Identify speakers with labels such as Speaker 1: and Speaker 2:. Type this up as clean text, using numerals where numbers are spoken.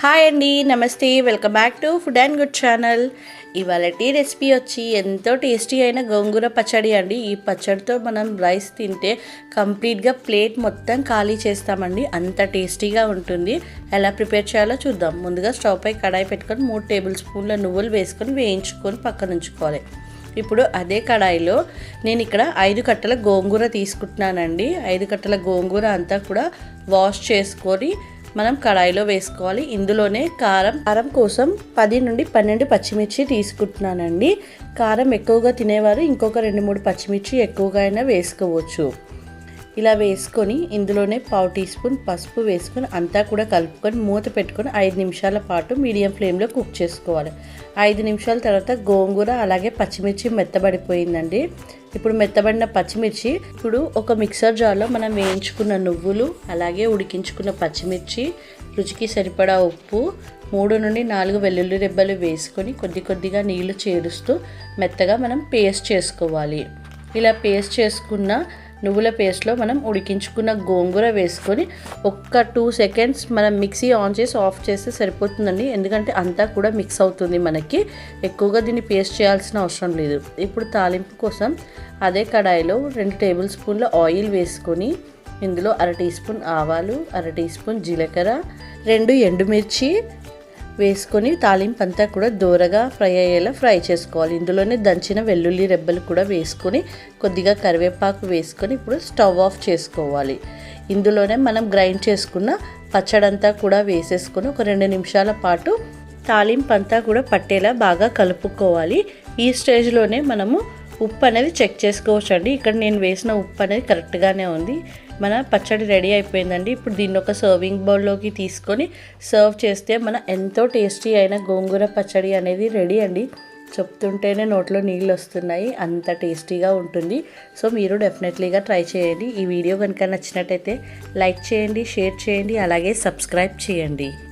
Speaker 1: Hi అండి, నమస్తే. Welcome back to food and good channel. ఇవాళటి రెసిపీ వచ్చి ఎంతో టేస్టీ అయిన గోంగూర పచ్చడి అండి. ఈ పచ్చడితో మనం రైస్ తింటే కంప్లీట్గా ప్లేట్ మొత్తం ఖాళీ చేస్తామండి. అంత టేస్టీగా ఉంటుంది. ఎలా ప్రిపేర్ చేయాలో చూద్దాం. ముందుగా స్టవ్ పై కడాయి పెట్టుకొని 3 టేబుల్ స్పూన్ల నువ్వులు వేసుకొని వేయించుకొని పక్కన ఉంచుకోవాలి. ఇప్పుడు అదే కడాయిలో నేను ఇక్కడ 5 కట్టల గోంగూర తీసుకుంటున్నానండి. 5 కట్టల గోంగూర అంతా కూడా వాష్ చేసుకొని మనం కడాయిలో వేసుకోవాలి. ఇందులోనే కారం కోసం 10 నుండి 12 పచ్చిమిర్చి తీసుకుంటున్నానండి. కారం ఎక్కువగా తినేవారు ఇంకొక 2-3 పచ్చిమిర్చి ఎక్కువగా అయినా వేసుకోవచ్చు. ఇలా వేసుకొని ఇందులోనే 1/2 టీ స్పూన్ పసుపు వేసుకొని అంతా కూడా కలుపుకొని మూత పెట్టుకొని 5 నిమిషాల పాటు మీడియం ఫ్లేమ్లో కుక్ చేసుకోవాలి. 5 నిమిషాల తర్వాత గోంగూర అలాగే పచ్చిమిర్చి మెత్తబడిపోయిందండి. ఇప్పుడు మెత్తబడిన పచ్చిమిర్చి ఇప్పుడు ఒక మిక్సర్ జార్లో మనం వేయించుకున్న నువ్వులు అలాగే ఉడికించుకున్న పచ్చిమిర్చి, రుచికి సరిపడా ఉప్పు, 3 నుండి 4 వెల్లుల్లి రెబ్బలు వేసుకొని కొద్దిగా నీళ్లు చేరుస్తూ మెత్తగా మనం పేస్ట్ చేసుకోవాలి. ఇలా పేస్ట్ చేసుకున్న నువ్వుల పేస్ట్లో మనం ఉడికించుకున్న గోంగూర వేసుకొని ఒక్క 2 సెకండ్స్ మనం మిక్సీ ఆన్ చేసి ఆఫ్ చేస్తే సరిపోతుందండి. ఎందుకంటే అంతా కూడా మిక్స్ అవుతుంది, మనకి ఎక్కువగా దీన్ని పేస్ట్ చేయాల్సిన అవసరం లేదు. ఇప్పుడు తాలింపు కోసం అదే కడాయిలో 2 టేబుల్ స్పూన్ల ఆయిల్ వేసుకొని ఇందులో 1/2 టీ స్పూన్ ఆవాలు, 1/2 టీ స్పూన్ జీలకర్ర, 2 ఎండుమిర్చి వేసుకొని తాలింపు అంతా కూడా దూరగా ఫ్రై అయ్యేలా ఫ్రై చేసుకోవాలి. ఇందులోనే దంచిన వెల్లుల్లి రెబ్బలు కూడా వేసుకొని కొద్దిగా కరివేపాకు వేసుకొని ఇప్పుడు స్టవ్ ఆఫ్ చేసుకోవాలి. ఇందులోనే మనం గ్రైండ్ చేసుకున్న పచ్చడంతా కూడా వేసేసుకొని ఒక 2 నిమిషాల పాటు తాలింపు అంతా కూడా పట్టేలా బాగా కలుపుకోవాలి. ఈ స్టేజ్లోనే మనము ఉప్పు అనేది చెక్ చేసుకోవచ్చు అండి. ఇక్కడ నేను వేసిన ఉప్పు అనేది కరెక్ట్గానే ఉంది. మన పచ్చడి రెడీ అయిపోయిందండి. ఇప్పుడు దీన్ని ఒక సర్వింగ్ బౌల్లోకి తీసుకొని సర్వ్ చేస్తే మన ఎంతో టేస్టీ అయిన గోంగూర పచ్చడి అనేది రెడీ అండి. చెప్తుంటేనే నోట్లో నీళ్ళు వస్తున్నాయి, అంత టేస్టీగా ఉంటుంది. సో మీరు డెఫినెట్లీగా ట్రై చేయండి. ఈ వీడియో కనుక నచ్చినట్టయితే లైక్ చేయండి, షేర్ చేయండి, అలాగే సబ్స్క్రైబ్ చేయండి.